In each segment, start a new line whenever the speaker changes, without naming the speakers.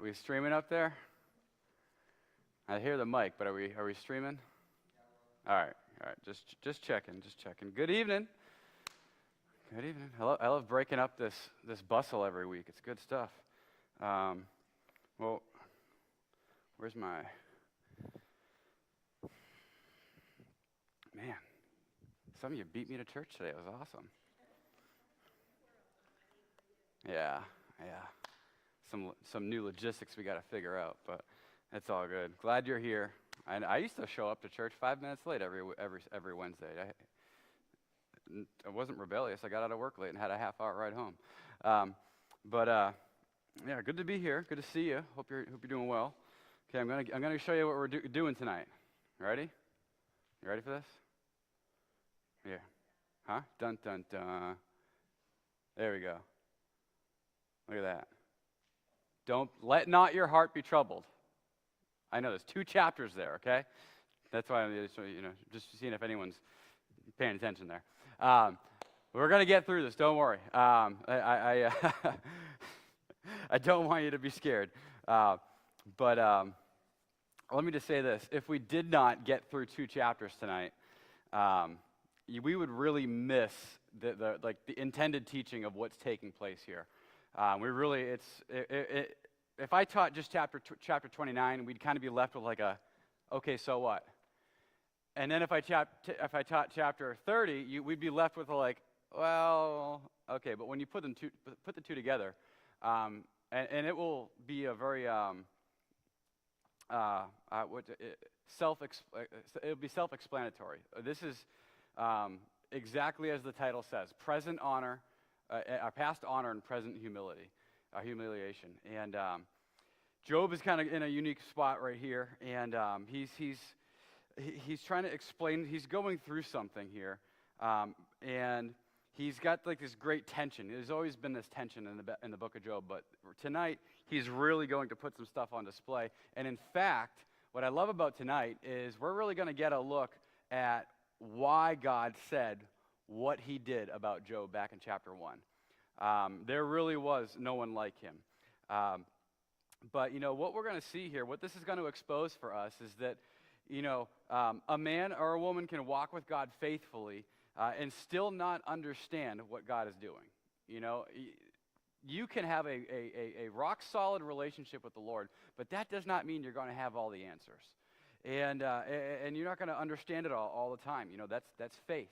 We streaming up there? I hear the mic, but are we streaming? All right. Just checking. Good evening. Good evening. I love breaking up this bustle every week. It's good stuff. Well, where's my man? Some of you beat me to church today. It was awesome. Yeah. Some new logistics we got to figure out, but it's all good. Glad you're here. And I used to show up to church 5 minutes late every Wednesday. I wasn't rebellious. I got out of work late and had a half-hour ride home. Yeah, good to be here. Good to see you. Hope you're doing well. Okay, I'm gonna show you what we're doing tonight. Ready? You ready for this? Yeah. Huh? Dun dun dun. There we go. Look at that. Don't let not your heart be troubled. I know there's 2 chapters there. Okay, that's why I'm just seeing if anyone's paying attention there. We're gonna get through this. Don't worry. I don't want you to be scared. But let me just say this: if we did not get through 2 chapters tonight, we would really miss the intended teaching of what's taking place here. If I taught just chapter 29, we'd kind of be left with like okay, so what? And then if I taught chapter 30, we'd be left with well, okay. But when you put the two together, and it will be a very it'll be self-explanatory. This is exactly as the title says: present honor, past honor, and present humility. Humiliation. And Job is kind of in a unique spot right here, and he's trying to explain. He's going through something here, and he's got this great tension. There's always been this tension in the book of Job, but tonight he's really going to put some stuff on display. And in fact, what I love about tonight is we're really going to get a look at why God said what He did about Job back in chapter 1. There really was no one like him. But, what we're going to see here, what this is going to expose for us is that, a man or a woman can walk with God faithfully and still not understand what God is doing. You can have a rock-solid relationship with the Lord, but that does not mean you're going to have all the answers. And you're not going to understand it all the time. That's faith.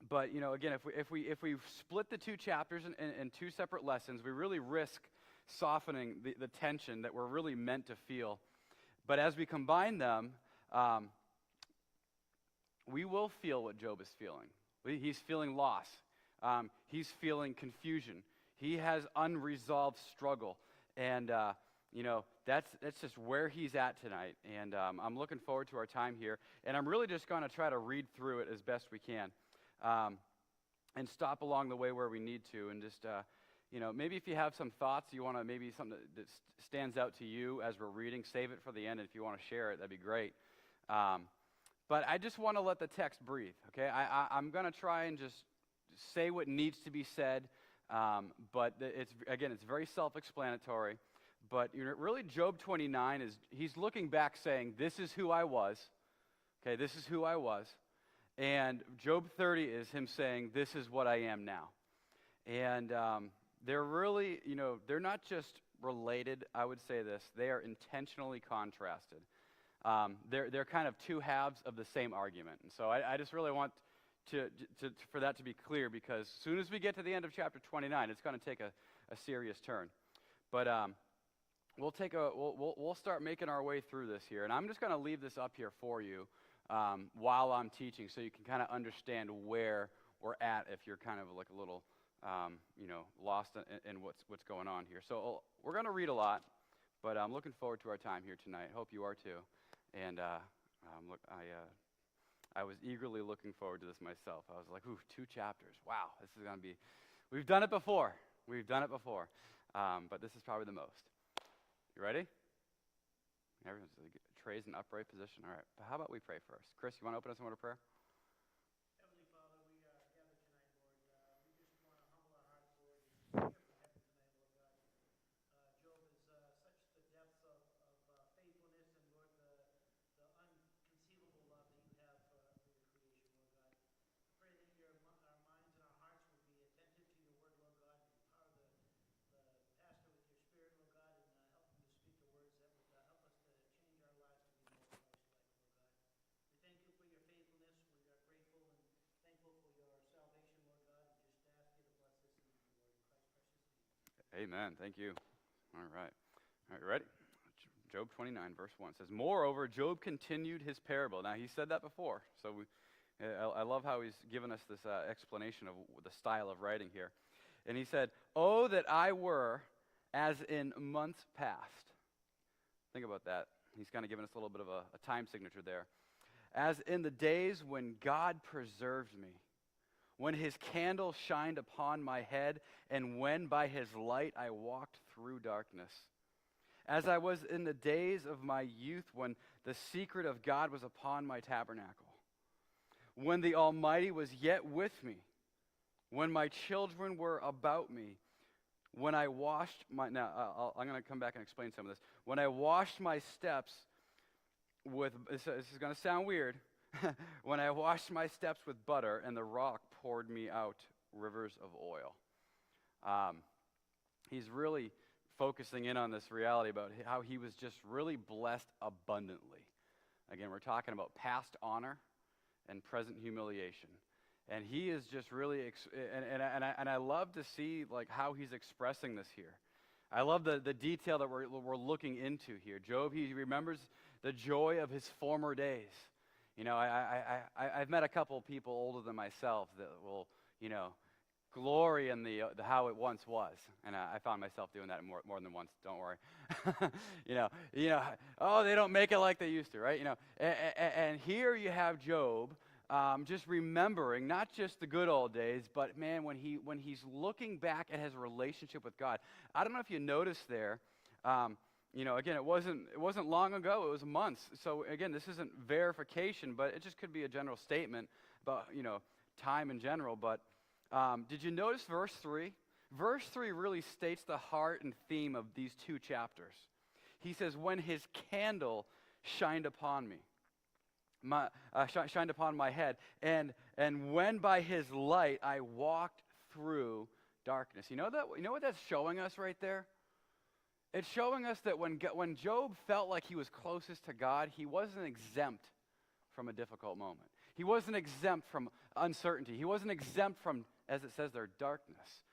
But again, if we split the 2 chapters in 2 separate lessons, we really risk softening the tension that we're really meant to feel. But as we combine them, we will feel what Job is feeling. He's feeling loss. He's feeling confusion. He has unresolved struggle, and that's just where he's at tonight. And I'm looking forward to our time here. And I'm really just going to try to read through it as best we can. And stop along the way where we need to, and just, maybe if you have some thoughts, you want to, maybe something that stands out to you as we're reading, save it for the end. And if you want to share it, that'd be great. But I just want to let the text breathe, okay? I'm going to try and just say what needs to be said, but it's very self-explanatory. But really, Job 29 he's looking back saying, this is who I was, okay? This is who I was. And Job 30 is him saying, this is what I am now. And they're really, they're not just related, I would say this. They are intentionally contrasted. They're kind of 2 halves of the same argument. And so I just really want for that to be clear, because as soon as we get to the end of chapter 29, it's going to take a serious turn. But we'll start making our way through this here. And I'm just going to leave this up here for you. While I'm teaching, so you can kind of understand where we're at if you're kind of like a little, lost in what's going on here. So we're going to read a lot, but I'm looking forward to our time here tonight. Hope you are too. And I was eagerly looking forward to this myself. I was like, 2 chapters. Wow, this is going to be. We've done it before. But this is probably the most. You ready? Everyone's Trey's in upright position. All right. But how about we pray first? Chris, you want to open us in a word of prayer?
Heavenly Father, we gather tonight, Lord. We just want to humble our hearts, Lord. Just prepare for heaven tonight, Lord God. Job
Amen. Thank you. All right. All right, ready? Job 29, verse 1 says, "Moreover, Job continued his parable." Now, he said that before, so I love how he's given us this explanation of the style of writing here. And he said, "Oh, that I were as in months past." Think about that. He's kind of given us a little bit of a time signature there. "As in the days when God preserved me, when his candle shined upon my head, and when by his light I walked through darkness. As I was in the days of my youth, when the secret of God was upon my tabernacle, when the Almighty was yet with me, when my children were about me, when I washed my..." Now, I'm going to come back and explain some of this. "When I washed my steps with..." This is going to sound weird. "When I washed my steps with butter, and the rock poured me out rivers of oil." He's really focusing in on this reality about how he was just really blessed abundantly. Again, we're talking about past honor and present humiliation. And he is just really, and I love to see like how he's expressing this here. I love the detail that we're looking into here. Job, he remembers the joy of his former days. You know, I've met a couple people older than myself that will, glory in the how it once was, and I found myself doing that more than once. Don't worry. Oh, they don't make it like they used to, right? And here you have Job, just remembering not just the good old days, but man, when he's looking back at his relationship with God. I don't know if you noticed there. Again, it wasn't long ago. It was months. So again, this isn't verification, but it just could be a general statement about time in general. But did you notice verse 3? Verse 3 really states the heart and theme of these two chapters. He says, "When his candle shined upon me, shined upon my head, and when by his light I walked through darkness." You know what that's showing us right there? It's showing us that when Job felt like he was closest to God, he wasn't exempt from a difficult moment. He wasn't exempt from uncertainty. He wasn't exempt from, as it says there, darkness.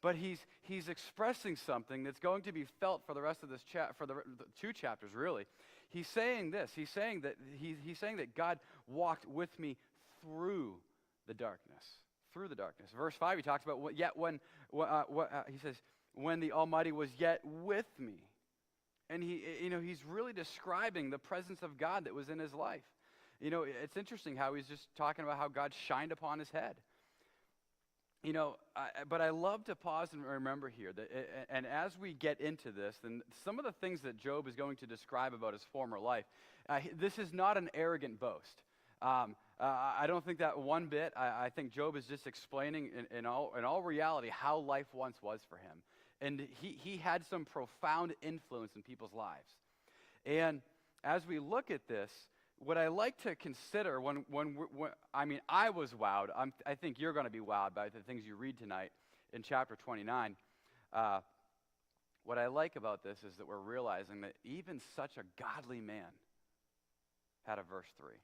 But he's expressing something that's going to be felt for the rest of this for the two chapters, really. He's saying this. He's saying that God walked with me through the darkness. Through the darkness. Verse 5, he talks about he says, "When the Almighty was yet with me." And he's really describing the presence of God that was in his life. It's interesting how he's just talking about how God shined upon his head. But I love to pause and remember here that, and as we get into this, then some of the things that Job is going to describe about his former life, this is not an arrogant boast. I don't think that one bit. I think Job is just explaining in all reality how life once was for him. And he had some profound influence in people's lives. And as we look at this, what I like to consider I was wowed. I think you're going to be wowed by the things you read tonight in chapter 29. What I like about this is that we're realizing that even such a godly man had a verse 3.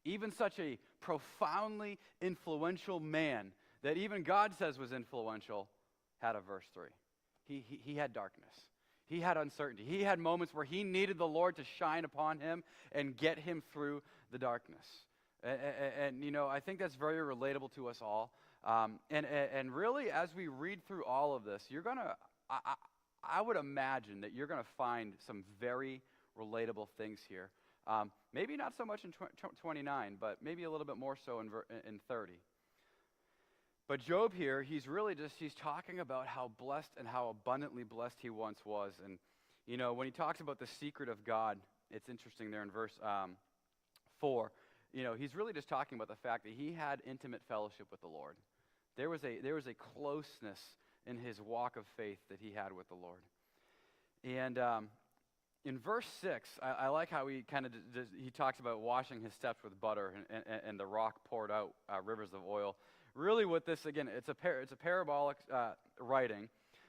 Even such a profoundly influential man that even God says was influential had a verse 3. He had darkness. He had uncertainty. He had moments where he needed the Lord to shine upon him and get him through the darkness. And I think that's very relatable to us all. And really, as we read through all of this, I would imagine that you're going to find some very relatable things here. Maybe not so much in 29, but maybe a little bit more so in 30. But Job here, he's talking about how blessed and how abundantly blessed he once was. And, when he talks about the secret of God, it's interesting there in verse 4, he's really just talking about the fact that he had intimate fellowship with the Lord. There was a closeness in his walk of faith that he had with the Lord. And in verse 6, I like how he he talks about washing his steps with butter and the rock poured out rivers of oil. Really what this, again, it's a parabolic writing,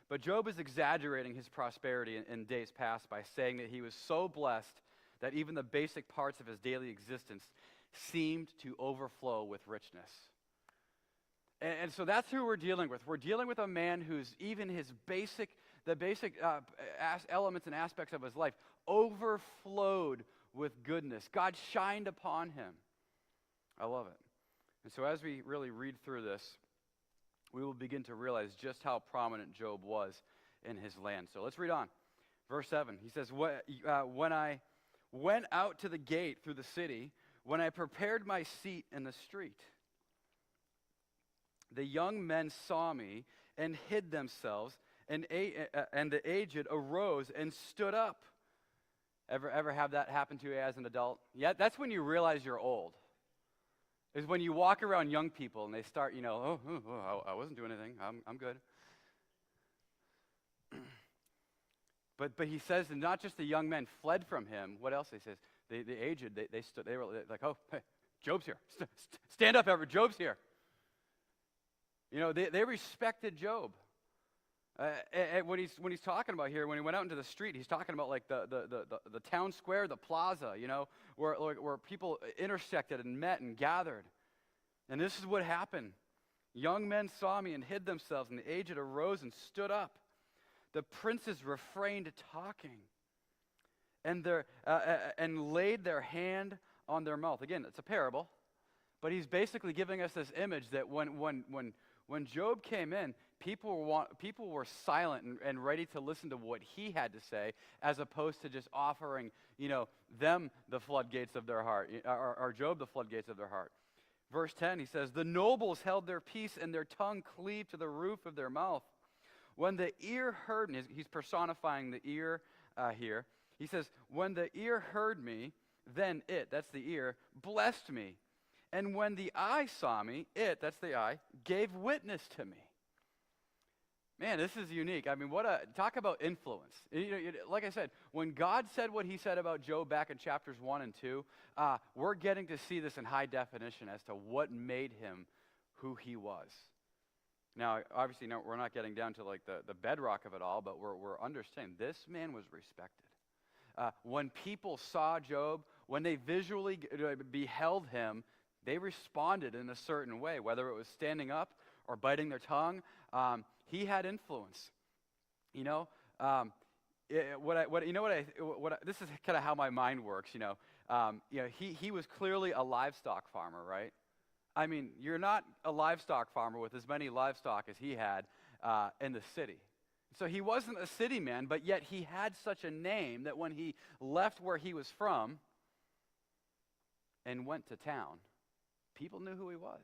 but Job is exaggerating his prosperity in days past by saying that he was so blessed that even the basic parts of his daily existence seemed to overflow with richness. And so that's who we're dealing with. We're dealing with a man who's even the basic elements and aspects of his life overflowed with goodness. God shined upon him. I love it. And so as we really read through this, we will begin to realize just how prominent Job was in his land. So let's read on. Verse 7, he says, when I went out to the gate through the city, when I prepared my seat in the street, the young men saw me and hid themselves, and the aged arose and stood up. Ever have that happen to you as an adult? Yeah, that's when you realize you're old. Is when you walk around young people and they start, I wasn't doing anything. I'm good. But he says, and not just the young men fled from him. What else he says? The aged, they stood. They were like, oh, hey, Job's here. Stand up, ever. Job's here. They respected Job. And when he's talking about here, when he went out into the street, he's talking about like the town square, the plaza, where people intersected and met and gathered. And this is what happened. Young men saw me and hid themselves, and the aged arose and stood up. The princes refrained talking, and laid their hand on their mouth. Again, it's a parable, but he's basically giving us this image that when Job came in, people were silent and ready to listen to what he had to say, as opposed to just offering, them the floodgates of their heart, or Job the floodgates of their heart. Verse 10, he says, the nobles held their peace, and their tongue cleaved to the roof of their mouth. When the ear heard me, he's personifying the ear here. He says, when the ear heard me, then it, that's the ear, blessed me. And when the eye saw me, it, that's the eye, gave witness to me. Man, this is unique. I mean, talk about influence. Like I said, when God said what he said about Job back in chapters 1 and 2, we're getting to see this in high definition as to what made him who he was. Now, obviously, we're not getting down to like the bedrock of it all, but we're understanding this man was respected. When people saw Job, when they visually beheld him, they responded in a certain way, whether it was standing up or biting their tongue. He had influence. This is kind of how my mind works. He was clearly a livestock farmer, right? I mean, you're not a livestock farmer with as many livestock as he had in the city. So he wasn't a city man, but yet he had such a name that when he left where he was from and went to town, people knew who he was.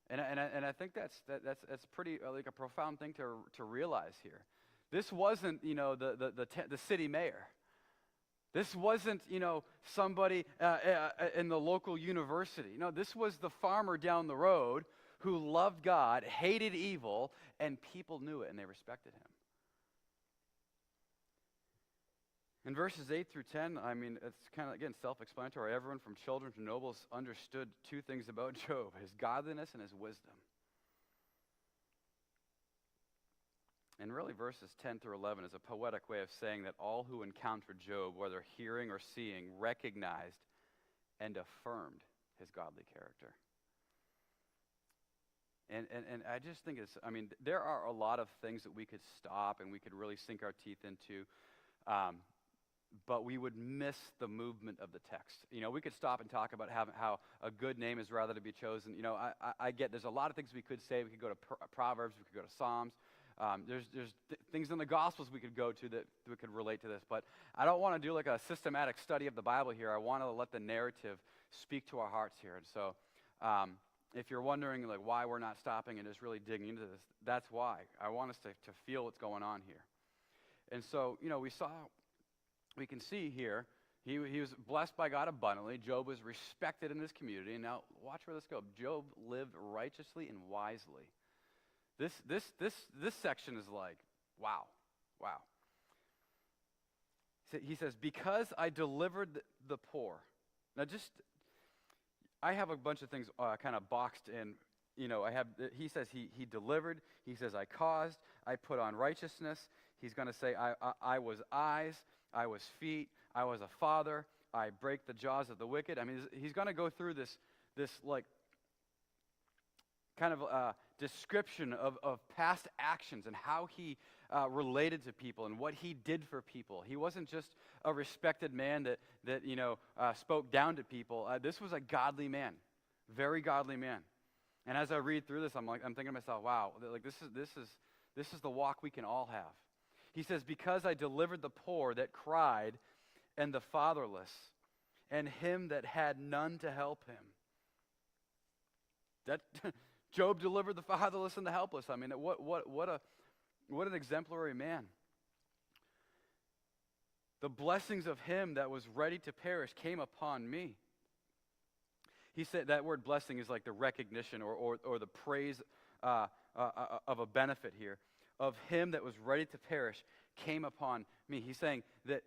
And I think that's pretty like a profound thing to realize here. This wasn't the city mayor. This wasn't somebody in the local university. No, this was the farmer down the road who loved God, hated evil, and people knew it and they respected him. In verses 8 through 10, I mean, it's kind of, again, self-explanatory. Everyone from children to nobles understood two things about Job, his godliness and his wisdom. And really, verses 10 through 11 is a poetic way of saying that all who encountered Job, whether hearing or seeing, recognized and affirmed his godly character. And I just think there are a lot of things that we could stop and we could really sink our teeth into, but we would miss the movement of the text. We could stop and talk about how a good name is rather to be chosen. I get there's a lot of things we could say. We could go to Proverbs, we could go to Psalms. There's things in the Gospels we could go to that we could relate to this, but I don't want to do like a systematic study of the Bible here. I want to let the narrative speak to our hearts here. And so if you're wondering like why we're not stopping and just really digging into this, that's why. I want us to feel what's going on here. And so, we can see here, he was blessed by God abundantly. Job was respected in his community. And now watch where this goes. Job lived righteously and wisely. This section is like, wow. He says, because I delivered the poor. Now I have a bunch of things kind of boxed in. He says he delivered. He says I caused. I put on righteousness. He's going to say I was eyes. I was feet. I was a father. I break the jaws of the wicked. I mean, he's going to go through this like kind of description of past actions and how he related to people and what he did for people. He wasn't just a respected man that spoke down to people. This was a godly man, very godly man. And as I read through this, I'm thinking to myself, wow, like this is the walk we can all have. He says, because I delivered the poor that cried and the fatherless and him that had none to help him. That Job delivered the fatherless and the helpless. I mean, what an exemplary man. The blessings of him that was ready to perish came upon me. He said that word blessing is like the recognition or the praise of a benefit here. Of him that was ready to perish came upon me. He's saying that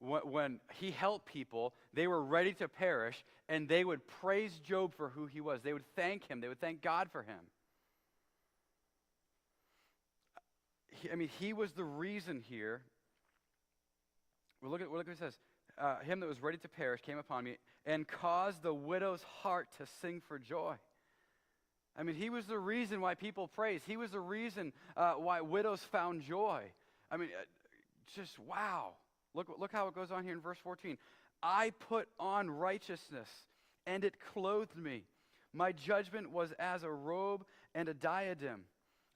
when he helped people, they were ready to perish, and they would praise Job for who he was. They would thank him. They would thank God for him. He was the reason here. Well, look at what it says. Him that was ready to perish came upon me and caused the widow's heart to sing for joy. He was the reason why people praised. He was the reason why widows found joy. Just wow. Look how it goes on here in verse 14. I put on righteousness, and it clothed me. My judgment was as a robe and a diadem.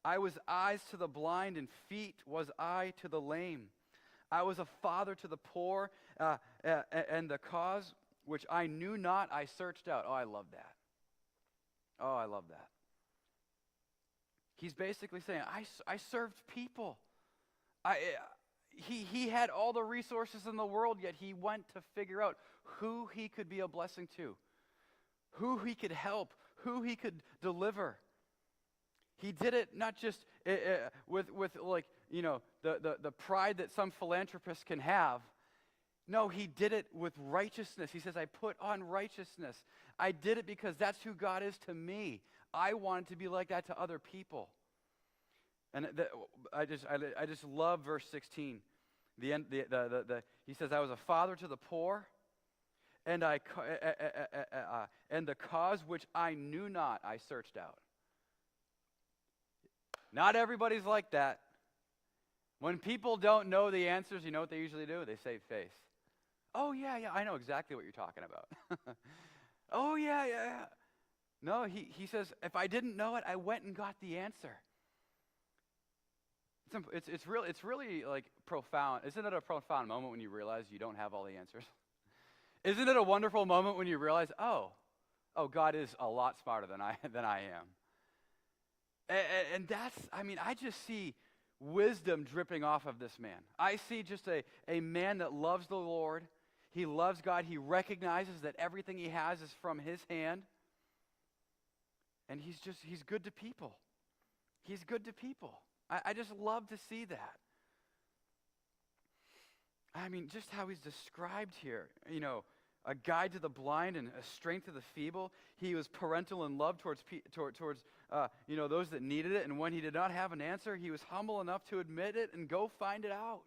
I was eyes to the blind, and feet was I to the lame. I was a father to the poor, and the cause which I knew not, I searched out. Oh, I love that. Oh, I love that. He's basically saying, I served people. He had all the resources in the world, yet he went to figure out who he could be a blessing to, who he could help, who he could deliver. He did it not just with the pride that some philanthropists can have. No, he did it with righteousness. He says, I put on righteousness. I did it because that's who God is to me. I wanted to be like that to other people. And I just love verse 16. He says, I was a father to the poor, and the cause which I knew not, I searched out. Not everybody's like that. When people don't know the answers, you know what they usually do? They save face. Oh, yeah, I know exactly what you're talking about. Oh, yeah. No, he says, if I didn't know it, I went and got the answer. It's really like profound. Isn't it a profound moment when you realize you don't have all the answers? Isn't it a wonderful moment when you realize, oh, God is a lot smarter than I am. And that's, I just see wisdom dripping off of this man. I see just a man that loves the Lord. He loves God. He recognizes that everything he has is from his hand. And he's good to people. He's good to people. I just love to see that. Just how he's described here. A guide to the blind and a strength to the feeble. He was parental in love towards those that needed it. And when he did not have an answer, he was humble enough to admit it and go find it out.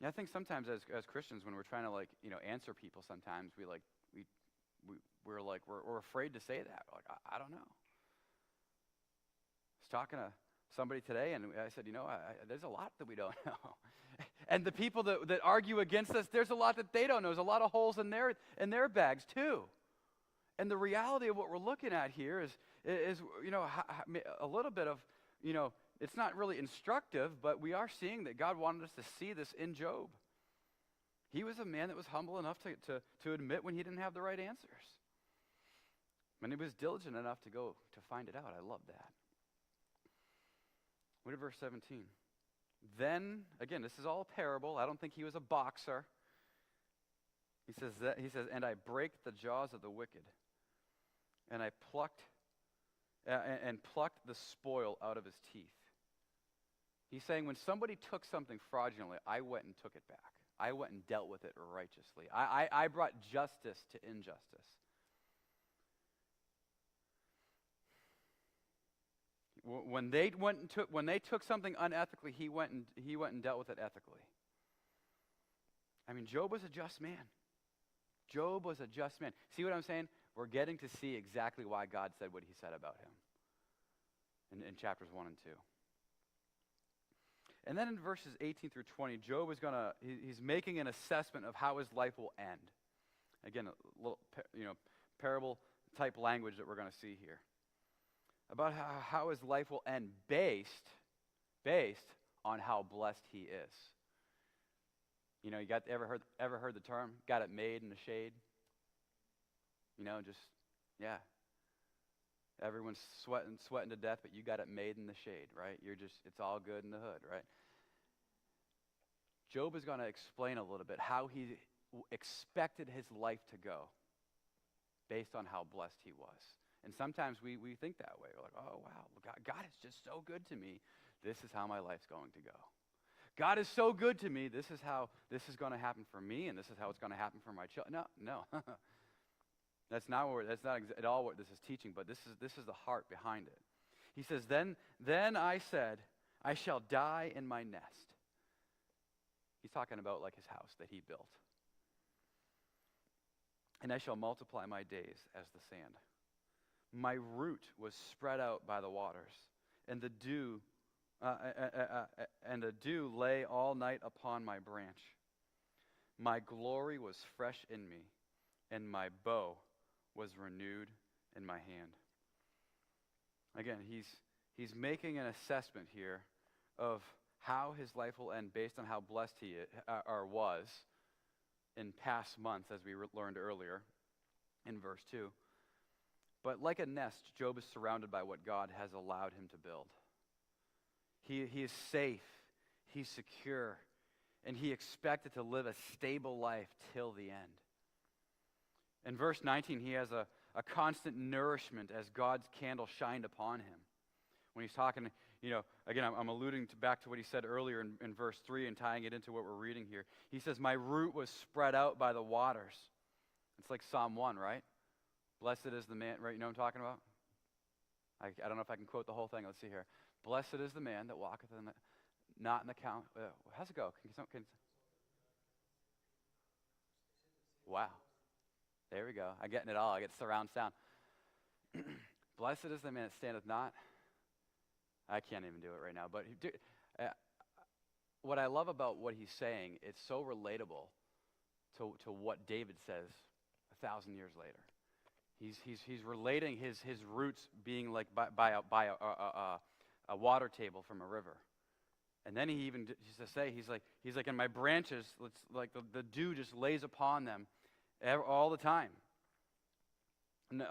Yeah, I think sometimes as Christians, when we're trying to answer people, sometimes we're afraid to say that. I don't know. I was talking to somebody today, and I said, there's a lot that we don't know. And the people that argue against us, there's a lot that they don't know. There's a lot of holes in their bags too. And the reality of what we're looking at here is a little bit of, it's not really instructive, but we are seeing that God wanted us to see this in Job. He was a man that was humble enough to admit when he didn't have the right answers. And he was diligent enough to go to find it out. I love that. Look at verse 17. Then, again, this is all a parable. I don't think he was a boxer. He says, and I break the jaws of the wicked, and I plucked the spoil out of his teeth. He's saying when somebody took something fraudulently, I went and took it back. I went and dealt with it righteously. I brought justice to injustice. When they took something unethically, he went and dealt with it ethically. Job was a just man. Job was a just man. See what I'm saying? we're getting to see exactly why God said what he said about him in chapters 1 and 2. And then in verses 18 through 20, Job is he's making an assessment of how his life will end. Again, a little parable type language that we're going to see here. About how his life will end based on how blessed he is. You ever heard the term, got it made in the shade? Everyone's sweating to death, but you got it made in the shade, right? It's all good in the hood, right? Job is going to explain a little bit how he expected his life to go based on how blessed he was. And sometimes we think that way. We're like, oh, wow, God is just so good to me. This is how my life's going to go. God is so good to me. This is how this is going to happen for me, and this is how it's going to happen for my children. No. That's not at all what this is teaching, but this is the heart behind it. He says, Then I said, I shall die in my nest. He's talking about like his house that he built. And I shall multiply my days as the sand. My root was spread out by the waters, and the dew lay all night upon my branch. My glory was fresh in me, and my bow was renewed in my hand. Again, he's making an assessment here of how his life will end based on how blessed he was in past months, as we learned earlier in verse 2. But like a nest, Job is surrounded by what God has allowed him to build. He is safe, he's secure, and he expected to live a stable life till the end. In verse 19, he has a constant nourishment as God's candle shined upon him. When he's talking, again, I'm alluding back to what he said earlier in verse 3 and tying it into what we're reading here. He says, my root was spread out by the waters. It's like Psalm 1, right? Blessed is the man, right? You know what I'm talking about? I don't know if I can quote the whole thing. Let's see here. Blessed is the man that walketh not in the count. How's it go? Wow. There we go. I'm getting it all. I get surround sound. Blessed is the man that standeth not. I can't even do it right now. But what I love about what he's saying, it's so relatable to what David says 1,000 years later. He's relating his roots being like by a water table from a river. And then he even used to say, he's like in my branches, like the dew just lays upon them all the time. And,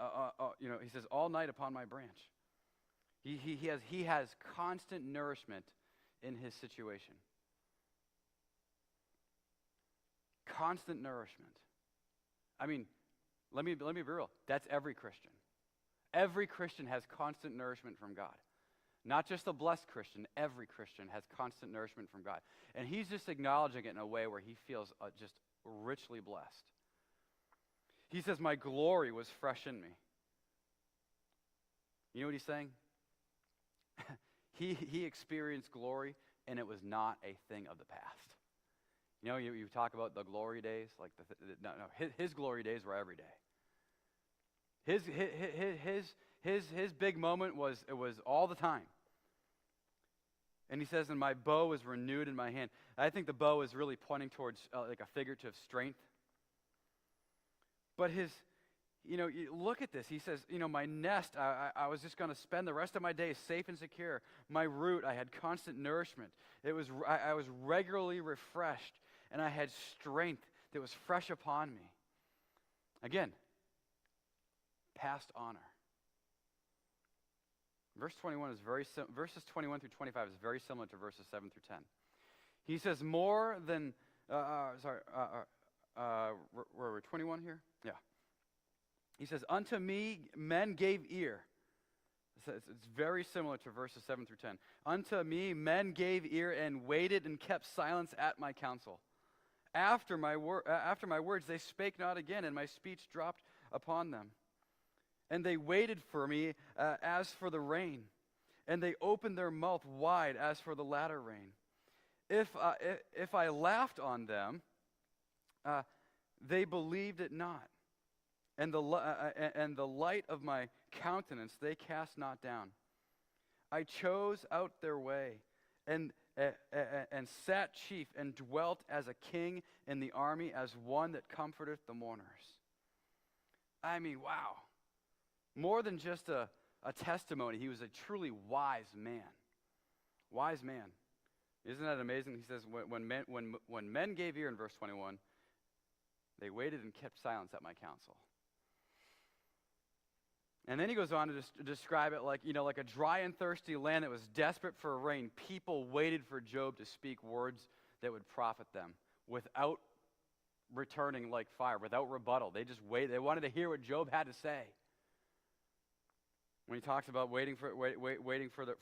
he says, all night upon my branch. He has constant nourishment in his situation. Constant nourishment. I mean, let me be real. That's every Christian. Every Christian has constant nourishment from God. Not just the blessed Christian. Every Christian has constant nourishment from God. And he's just acknowledging it in a way where he feels just richly blessed. He says, my glory was fresh in me. You know what he's saying? He experienced glory, and it was not a thing of the past. You talk about the glory days, like his glory days were every day. His big moment was all the time. And he says, and my bow is renewed in my hand. I think the bow is really pointing towards like a figurative strength. But you look at this. He says, my nest, I was just going to spend the rest of my days safe and secure. My root, I had constant nourishment. I was regularly refreshed, and I had strength that was fresh upon me. Again, past honor. Verse 21 is verses 21 through 25 is very similar to verses 7 through 10. He says, more than, where we're 21 here? Yeah. He says, unto me men gave ear. It's very similar to verses 7 through 10. Unto me men gave ear and waited and kept silence at my counsel. After my words they spake not again, and my speech dropped upon them. And they waited for me as for the rain, and they opened their mouth wide as for the latter rain. If I laughed on them, they believed it not. and the light of my countenance they cast not down. I chose out their way, and sat chief, and dwelt as a king in the army, as one that comforteth the mourners. I mean, wow. More than just a testimony, he was a truly wise man. Wise man. Isn't that amazing? He says, when men gave ear, in verse 21, they waited and kept silence at my counsel. And then he goes on to describe it like a dry and thirsty land that was desperate for rain. People waited for Job to speak words that would profit them without returning like fire, without rebuttal. They just waited. They wanted to hear what Job had to say. When he talks about waiting for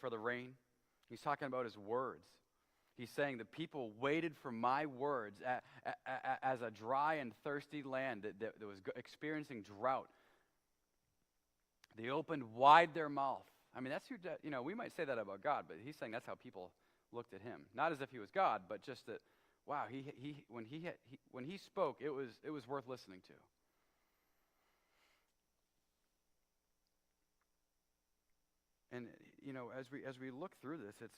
the rain, he's talking about his words. He's saying the people waited for my words as a dry and thirsty land that was experiencing drought. They opened wide their mouth. I mean, that's we might say that about God, but he's saying that's how people looked at him. Not as if he was God, but just that, wow, when he spoke, it was worth listening to. And as we look through this, it's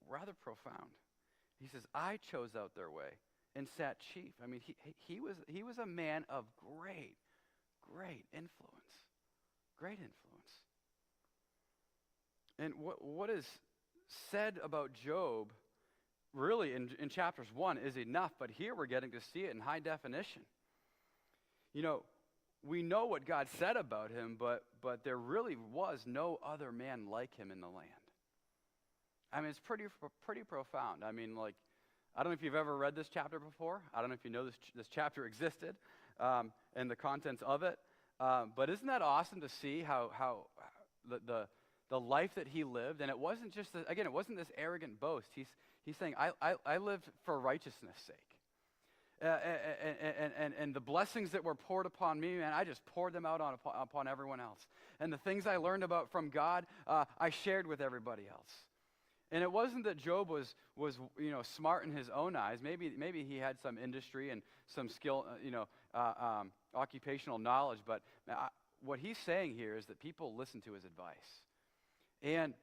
rather profound. He says, I chose out their way and sat chief. I mean, he was a man of great influence. Great influence. And what is said about Job, really in chapters 1, is enough, but here we're getting to see it in high definition. We know what God said about him, but there really was no other man like him in the land. I mean, it's pretty profound. I mean, I don't know if you've ever read this chapter before. I don't know if you know this chapter existed and the contents of it. But isn't that awesome to see how the life that he lived? And it wasn't just it wasn't this arrogant boast. He's saying, I lived for righteousness' sake, and the blessings that were poured upon me, man, I just poured them out upon everyone else. And the things I learned about from God, I shared with everybody else. And it wasn't that Job was smart in his own eyes. Maybe he had some industry and some skill, occupational knowledge. But what he's saying here is that people listen to his advice. And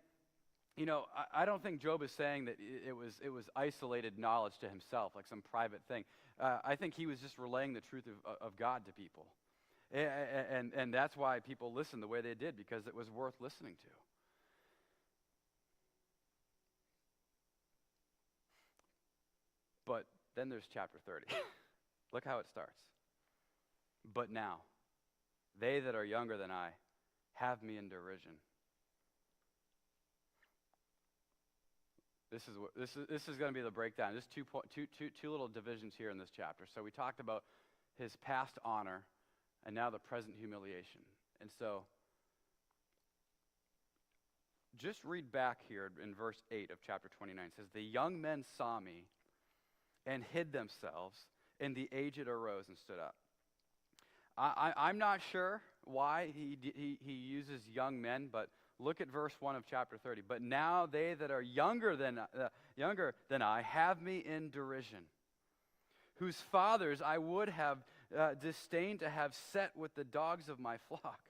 I don't think Job is saying that it was isolated knowledge to himself, like some private thing. I think he was just relaying the truth of God to people, and that's why people listened the way they did, because it was worth listening to. But then there's chapter 30. Look how it starts. But now, they that are younger than I have me in derision. This is going to be the breakdown. Just two little divisions here in this chapter. So we talked about his past honor and now the present humiliation. And so just read back here in verse 8 of chapter 29. It says, the young men saw me and hid themselves, and the aged arose and stood up. I'm not sure why he uses young men, but look at verse 1 of chapter 30. But now they that are younger than I have me in derision, whose fathers I would have disdained to have set with the dogs of my flock.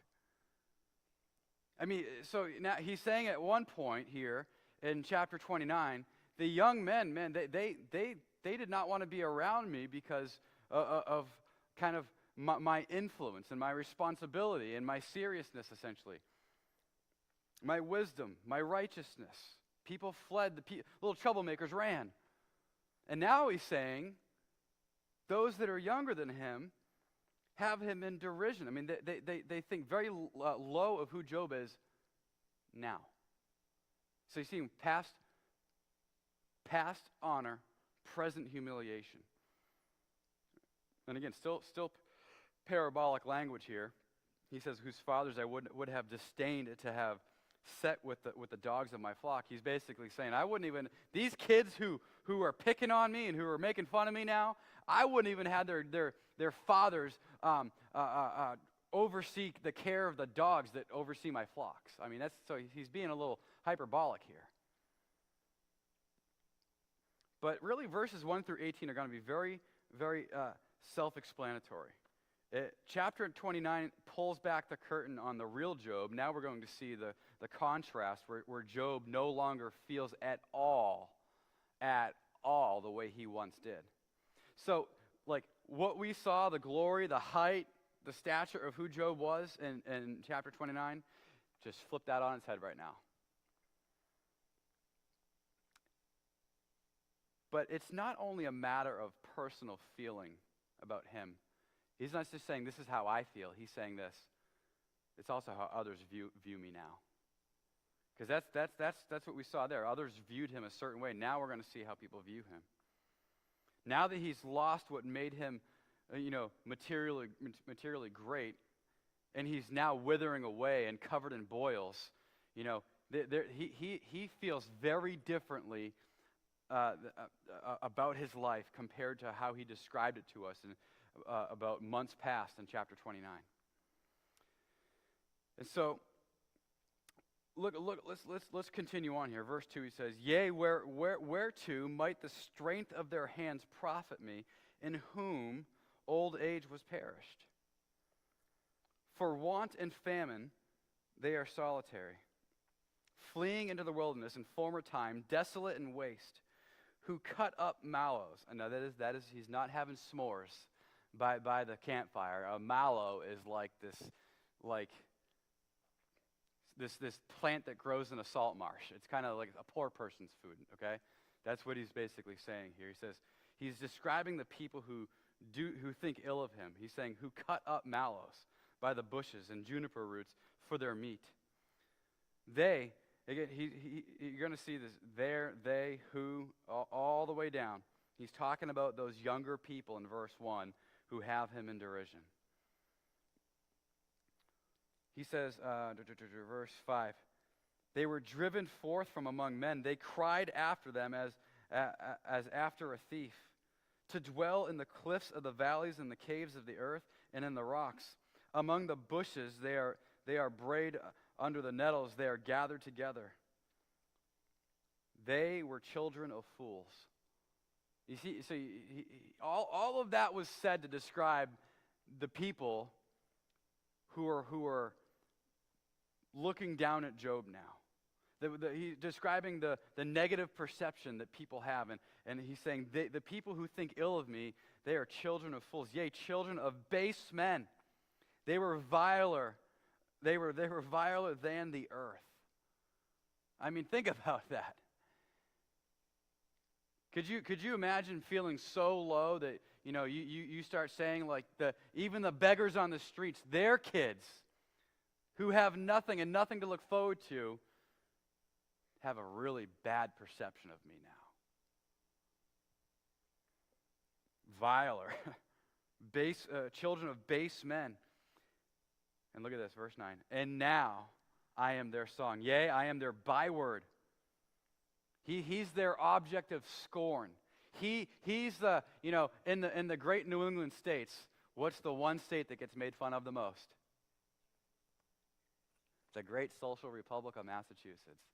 I mean, so now he's saying at one point here in chapter 29, the young men, man, they did not want to be around me because of kind of my influence and my responsibility and my seriousness, essentially. My wisdom, my righteousness. People fled, little troublemakers ran. And now he's saying, those that are younger than him have him in derision. I mean, they think very low of who Job is now. So you see past honor, present humiliation. And again, still parabolic language here. He says, whose fathers I would have disdained to have set with the dogs of my flock. He's basically saying, I wouldn't even, these kids who are picking on me and who are making fun of me now, I wouldn't even have their fathers oversee the care of the dogs that oversee my flocks. I mean, so he's being a little hyperbolic here. But really, verses 1 through 18 are going to be very, very self-explanatory. Chapter 29 pulls back the curtain on the real Job. Now we're going to see the contrast where Job no longer feels at all the way he once did. So, like, what we saw, the glory, the height, the stature of who Job was in chapter 29, just flip that on its head right now. But it's not only a matter of personal feeling about him. He's not just saying, this is how I feel. He's saying this. It's also how others view me now. Because that's what we saw there. Others viewed him a certain way. Now we're going to see how people view him. Now that he's lost what made him, materially great, and he's now withering away and covered in boils, he feels very differently about his life compared to how he described it to us about months past in chapter 29. And so, let's continue on here. Verse 2, he says, "Yea, whereto might the strength of their hands profit me, in whom old age was perished? For want and famine they are solitary, fleeing into the wilderness in former time, desolate and waste, who cut up mallows." And now that is he's not having s'mores by the campfire. A mallow is like this plant that grows in a salt marsh. It's kind of like a poor person's food, okay? That's what he's basically saying here. He says he's describing the people who think ill of him. He's saying who cut up mallows by the bushes and juniper roots for their meat. They, again, you're going to see this there, they, who, all the way down. He's talking about those younger people in verse 1 who have him in derision. He says, verse 5, "They were driven forth from among men. They cried after them as after a thief, to dwell in the cliffs of the valleys and the caves of the earth and in the rocks. Among the bushes they are brayed under the nettles. They are gathered together. They were children of fools." You see, so all of that was said to describe the people who are looking down at Job now. He's describing the negative perception that people have, and he's saying, the people who think ill of me, they are children of fools, yea, children of base men. They were viler. They were viler than the earth. I mean, think about that. Could you imagine feeling so low that you start saying, like, even the beggars on the streets, their kids who have nothing and nothing to look forward to have a really bad perception of me now. Viler, children of base men. And look at this, verse 9. "And now I am their song. Yea, I am their byword." He's their object of scorn. He's the, in the great New England states, what's the one state that gets made fun of the most? The great social republic of Massachusetts.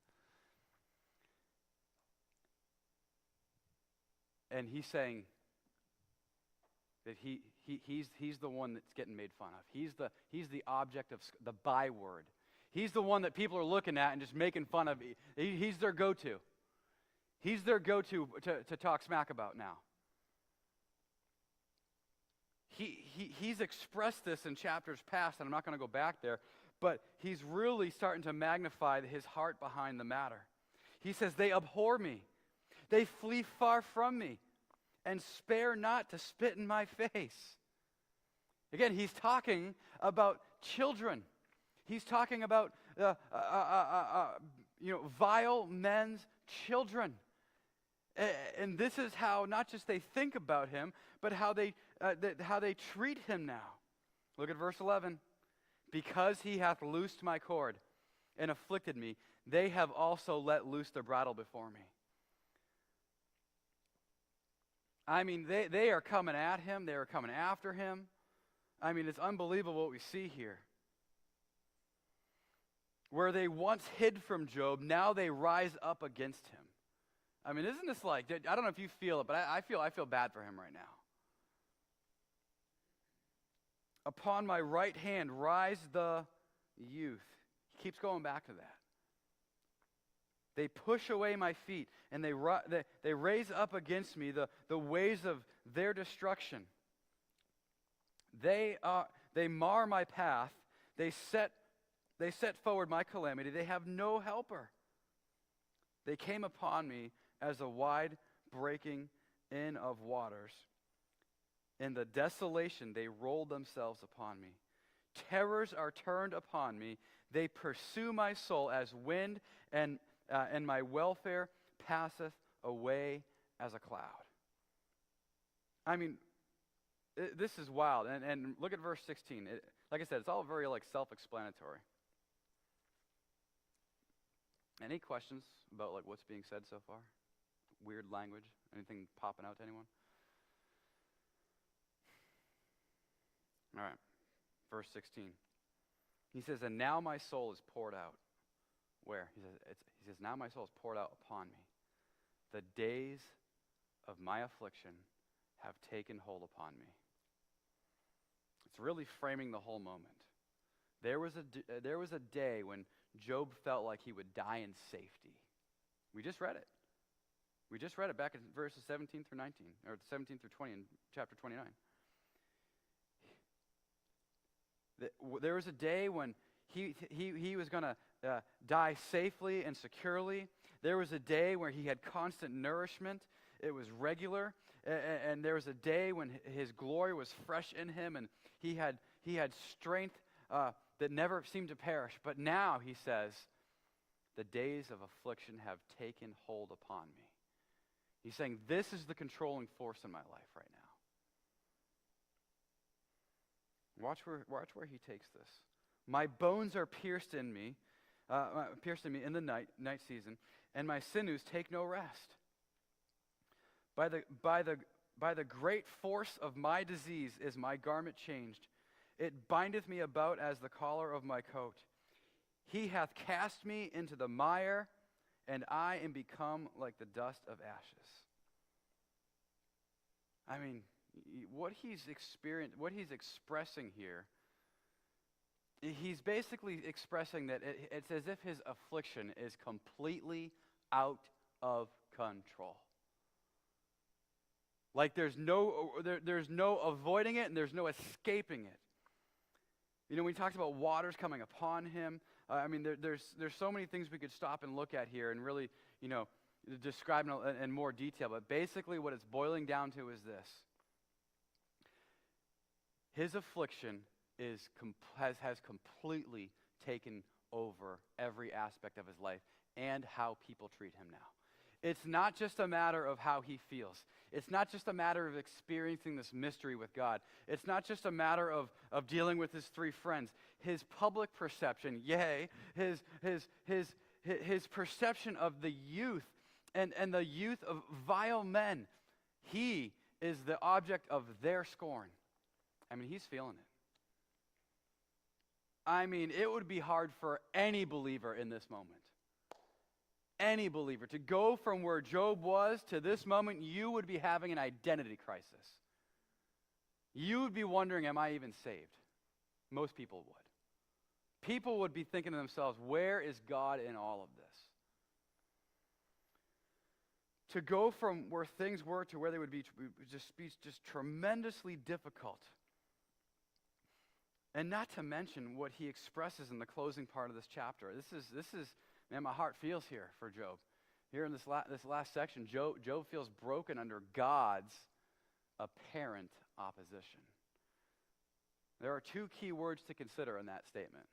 And he's saying that he's the one that's getting made fun of. He's the object of the byword. He's the one that people are looking at and just making fun of. He's their go-to. He's their go-to to talk smack about now. He's expressed this in chapters past, and I'm not going to go back there, but he's really starting to magnify his heart behind the matter. He says, "They abhor me. They flee far from me, and spare not to spit in my face." Again, he's talking about children. He's talking about vile men's children. And this is how not just they think about him, but how they treat him now. Look at verse 11. "Because he hath loosed my cord and afflicted me, they have also let loose the bridle before me." I mean, they are coming at him. They are coming after him. I mean, it's unbelievable what we see here. Where they once hid from Job, now they rise up against him. I mean, isn't this like, I don't know if you feel it, but I feel bad for him right now. Upon my right hand rise the youth. He keeps going back to that. They push away my feet, and they raise up against me the ways of their destruction. They mar my path. They set forward my calamity. They have no helper. They came upon me as a wide breaking in of waters. In the desolation, they rolled themselves upon me. Terrors are turned upon me. They pursue my soul as wind, and my welfare passeth away as a cloud. I mean, this is wild. And look at verse 16. Like I said, it's all very self-explanatory. Any questions about what's being said so far? Weird language? Anything popping out to anyone? All right, verse 16. He says, and now my soul is poured out. Where? He says, now my soul is poured out upon me. The days of my affliction have taken hold upon me. It's really framing the whole moment. There was a day when Job felt like he would die in safety. We just read it. We just read it back in verses 17 through 19, or 17 through 20 in chapter 29. There was a day when he was going to die safely and securely. There was a day where he had constant nourishment. It was regular. And there was a day when his glory was fresh in him, and he had strength that never seemed to perish. But now, he says, the days of affliction have taken hold upon me. He's saying, this is the controlling force in my life right now. Watch where he takes this. My bones are pierced in me in the night season, and my sinews take no rest. By the great force of my disease is my garment changed. It bindeth me about as the collar of my coat. He hath cast me into the mire, and I am become like the dust of ashes. I mean, what he's expressing here, he's basically expressing that it's as if his affliction is completely out of control. Like there's no avoiding it and there's no escaping it. You know, when he talks about waters coming upon him, I mean, there's so many things we could stop and look at here and really, describe in more detail. But basically what it's boiling down to is this. His affliction has completely taken over every aspect of his life and how people treat him now. It's not just a matter of how he feels. It's not just a matter of experiencing this mystery with God. It's not just a matter of dealing with his three friends. His public perception, his perception of the youth and the youth of vile men, he is the object of their scorn. I mean, he's feeling it. I mean, it would be hard for any believer in this moment. Any believer. To go from where Job was to this moment, you would be having an identity crisis. You would be wondering, am I even saved? Most people would. People would be thinking to themselves, where is God in all of this? To go from where things were to where they would be just tremendously difficult. And not to mention what he expresses in the closing part of this chapter. This is man, my heart feels here for Job. Here in this last section, Job feels broken under God's apparent opposition. There are two key words to consider in that statement.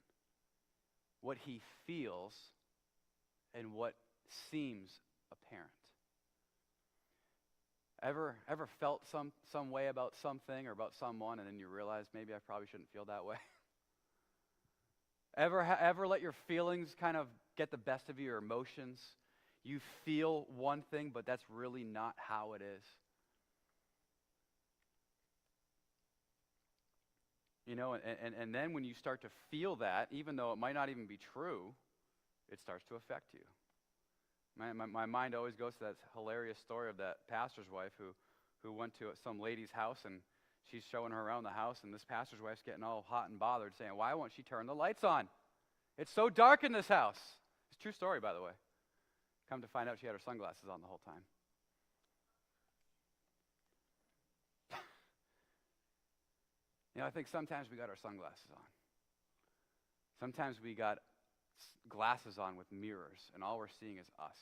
What he feels and what seems apparent. Ever felt some way about something or about someone and then you realize maybe I probably shouldn't feel that way? Ever let your feelings kind of get the best of your emotions? You feel one thing, but that's really not how it is. And then when you start to feel that, even though it might not even be true, it starts to affect you. My mind always goes to that hilarious story of that pastor's wife who went to some lady's house and she's showing her around the house, and this pastor's wife's getting all hot and bothered, saying, why won't she turn the lights on? It's so dark in this house. It's a true story, by the way. Come to find out, she had her sunglasses on the whole time. I think sometimes we got our sunglasses on. Sometimes we got glasses on with mirrors, and all we're seeing is us.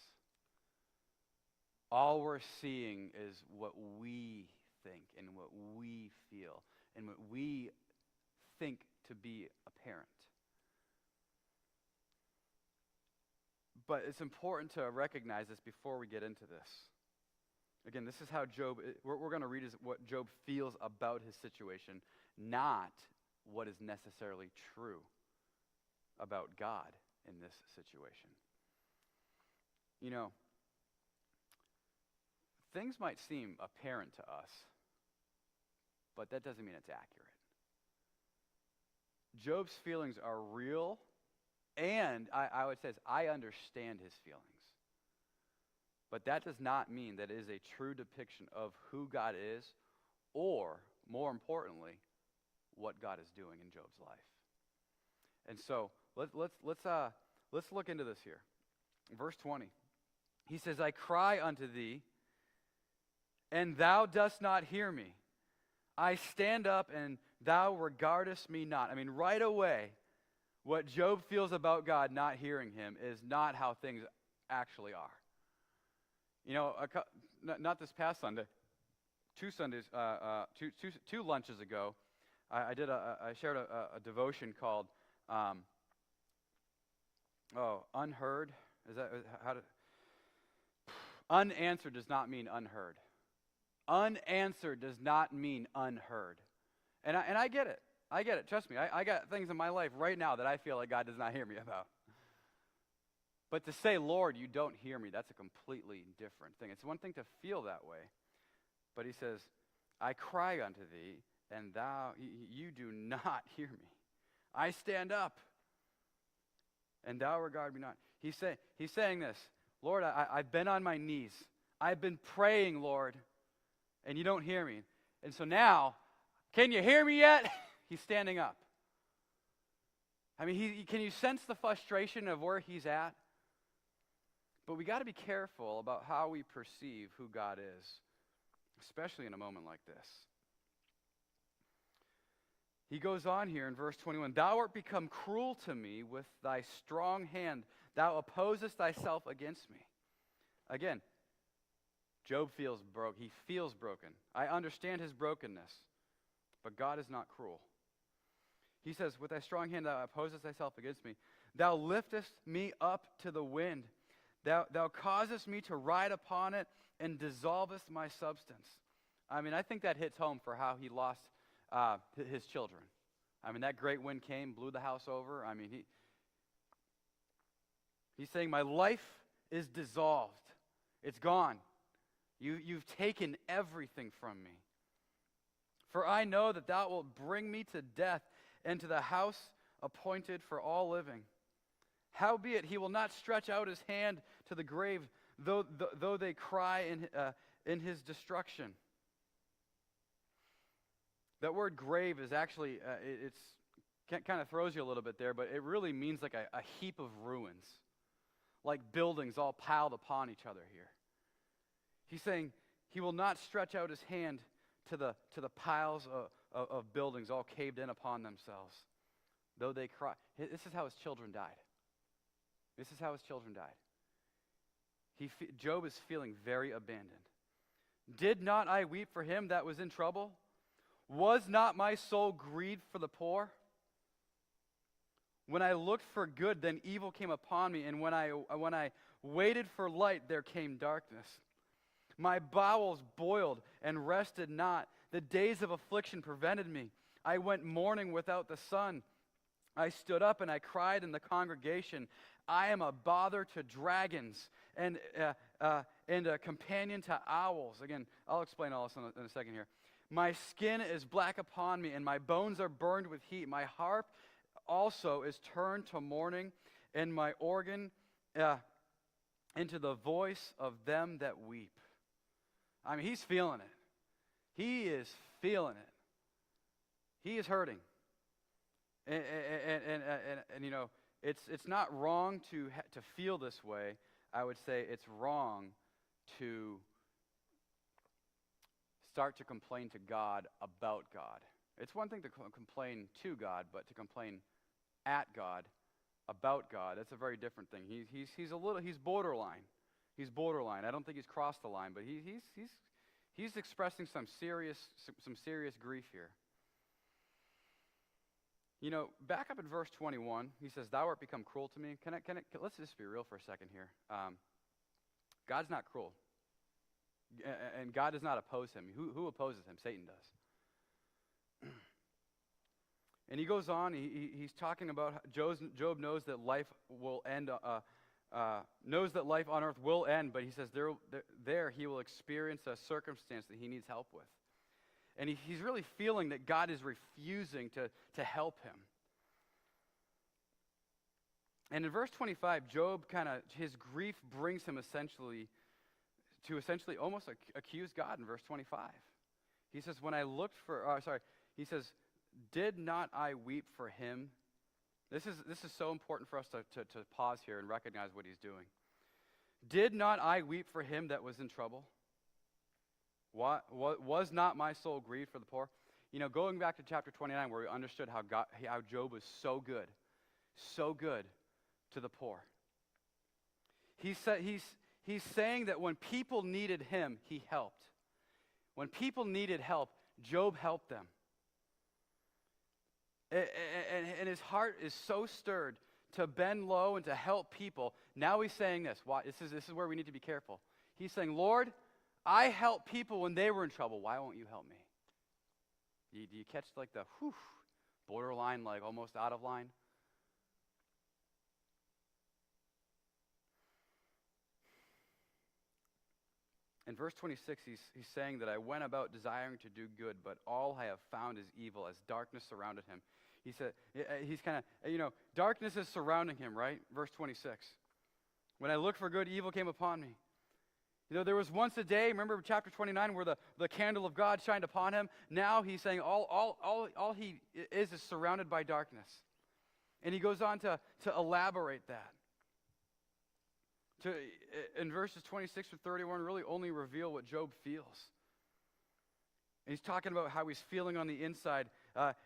All we're seeing is what we think and what we feel and what we think to be apparent. But it's important to recognize this before we get into this. Again, this is how Job, we're going to read is what Job feels about his situation, not what is necessarily true about God in this situation. Things might seem apparent to us, but that doesn't mean it's accurate. Job's feelings are real, and I would say I understand his feelings. But that does not mean that it is a true depiction of who God is, or, more importantly, what God is doing in Job's life. And so let's look into this here. Verse 20. He says, I cry unto thee, and thou dost not hear me. I stand up, and thou regardest me not. I mean, right away, what Job feels about God not hearing him is not how things actually are. Not this past Sunday, two lunches ago, I shared a devotion called Unheard. Is that how to? Unanswered does not mean unheard. Unanswered does not mean unheard. And I get it. I get it. Trust me. I got things in my life right now that I feel like God does not hear me about. But to say, Lord, you don't hear me, that's a completely different thing. It's one thing to feel that way. But he says, I cry unto thee, and you do not hear me. I stand up, and thou regard me not. He's saying this, Lord, I've been on my knees. I've been praying, Lord, and you don't hear me. And so now, can you hear me yet? He's standing up. I mean, can you sense the frustration of where he's at? But we got to be careful about how we perceive who God is, especially in a moment like this. He goes on here in verse 21, Thou art become cruel to me with thy strong hand. Thou opposest thyself against me. Again, Job feels broke. He feels broken. I understand his brokenness, but God is not cruel. He says, With thy strong hand thou opposest thyself against me. Thou liftest me up to the wind. Thou causest me to ride upon it and dissolvest my substance. I mean, I think that hits home for how he lost his children. I mean, that great wind came, blew the house over. I mean, he's saying, my life is dissolved. It's gone. You've taken everything from me. For I know that thou wilt bring me to death and to the house appointed for all living. Howbeit he will not stretch out his hand to the grave, though they cry in his destruction. That word grave is actually, it kind of throws you a little bit there, but it really means like a heap of ruins, like buildings all piled upon each other here. He's saying he will not stretch out his hand to the piles of buildings all caved in upon themselves, though they cry. This is how his children died. This is how his children died. Job is feeling very abandoned. Did not I weep for him that was in trouble? Was not my soul grieved for the poor? When I looked for good, then evil came upon me, and when I waited for light, there came darkness. My bowels boiled and rested not. The days of affliction prevented me. I went mourning without the sun. I stood up and I cried in the congregation. I am a bother to dragons and a companion to owls. Again, I'll explain all this in a second here. My skin is black upon me, and my bones are burned with heat. My harp also is turned to mourning, and my organ into the voice of them that weep. I mean, he's feeling it. He is feeling it. He is hurting. And you know, it's not wrong to feel this way. I would say it's wrong to start to complain to God about God. It's one thing to complain to God, but to complain at God, about God, that's a very different thing. He's borderline. He's borderline. I don't think he's crossed the line, but he's expressing some serious grief here. You know, back up in verse 21, he says, "Thou art become cruel to me." Let's just be real for a second here. God's not cruel, and God does not oppose him. Who opposes him? Satan does. And he goes on. He's talking about Job knows that life will end. Knows that life on earth will end, but he says there he will experience a circumstance that he needs help with. And he's really feeling that God is refusing to help him. And in verse 25, Job his grief brings him essentially almost accuse God in verse 25. He says, he says, "Did not I weep for him?" This is so important for us to pause here and recognize what he's doing. "Did not I weep for him that was in trouble? What was not my soul grieved for the poor?" You know, going back to chapter 29, where we understood how Job was so good to the poor. He's saying that when people needed him, he helped. When people needed help, Job helped them. And his heart is so stirred to bend low and to help people. Now he's saying this. Why? This is where we need to be careful. He's saying, "Lord, I helped people when they were in trouble. Why won't you help me?" Do you catch like the borderline, like almost out of line? In verse 26, he's saying that I went about desiring to do good, but all I have found is evil, as darkness surrounded him. He said, he's darkness is surrounding him, right? Verse 26. When I looked for good, evil came upon me. You know, there was once a day, remember chapter 29, where the candle of God shined upon him. Now he's saying all he is surrounded by darkness. And he goes on to elaborate that. In verses 26 to 31, really only reveal what Job feels. And he's talking about how he's feeling on the inside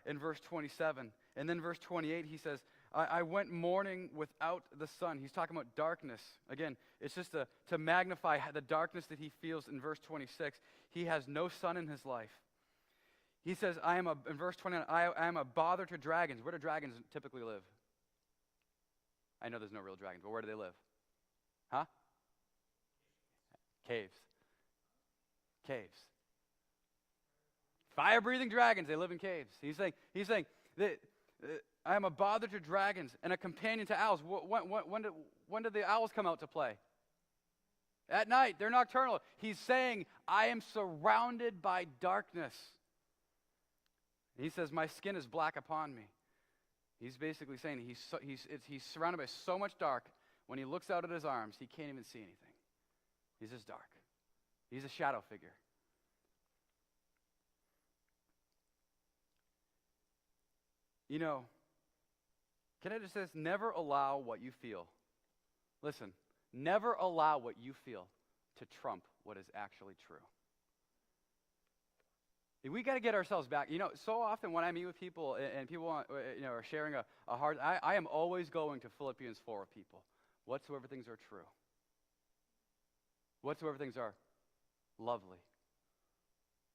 in verse 27. And then verse 28, he says, I went mourning without the sun. He's talking about darkness. Again, it's just to magnify the darkness that he feels in verse 26. He has no sun in his life. He says, in verse 29, I am a bother to dragons. Where do dragons typically live? I know there's no real dragons, but where do they live? Huh? Caves. Fire-breathing dragons, they live in caves. He's saying that I am a bother to dragons and a companion to owls. When did the owls come out to play? At night. They're nocturnal. He's saying, I am surrounded by darkness. He says, my skin is black upon me. He's basically saying he's surrounded by so much dark. When he looks out at his arms, he can't even see anything. He's just dark. He's a shadow figure. You know, can I just say this? Never allow what you feel. Listen, never allow what you feel to trump what is actually true. We got to get ourselves back. You know, so often when I meet with people and people are sharing a hard, I am always going to Philippians 4 with people. Whatsoever things are true. Whatsoever things are lovely.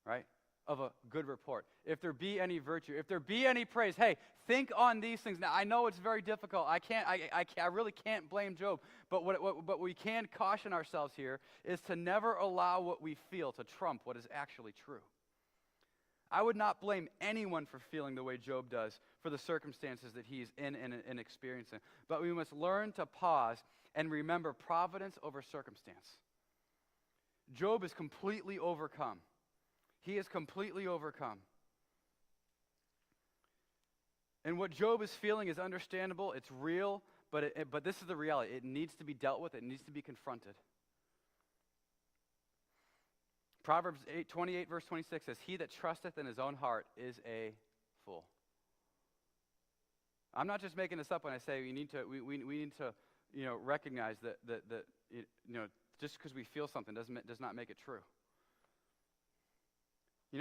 Right? Of a good report. If there be any virtue, if there be any praise, hey, think on these things. Now, I know it's very difficult. I really can't blame Job. But what we can caution ourselves here is to never allow what we feel to trump what is actually true. I would not blame anyone for feeling the way Job does for the circumstances that he's in and experiencing. But we must learn to pause and remember providence over circumstance. Job is completely overcome. He is completely overcome. And what Job is feeling is understandable. It's real, but this is the reality. It needs to be dealt with. It needs to be confronted. Proverbs 28, verse 26 says, he that trusteth in his own heart is a fool. I'm not just making this up when I say we need to recognize that just because we feel something does not make it true.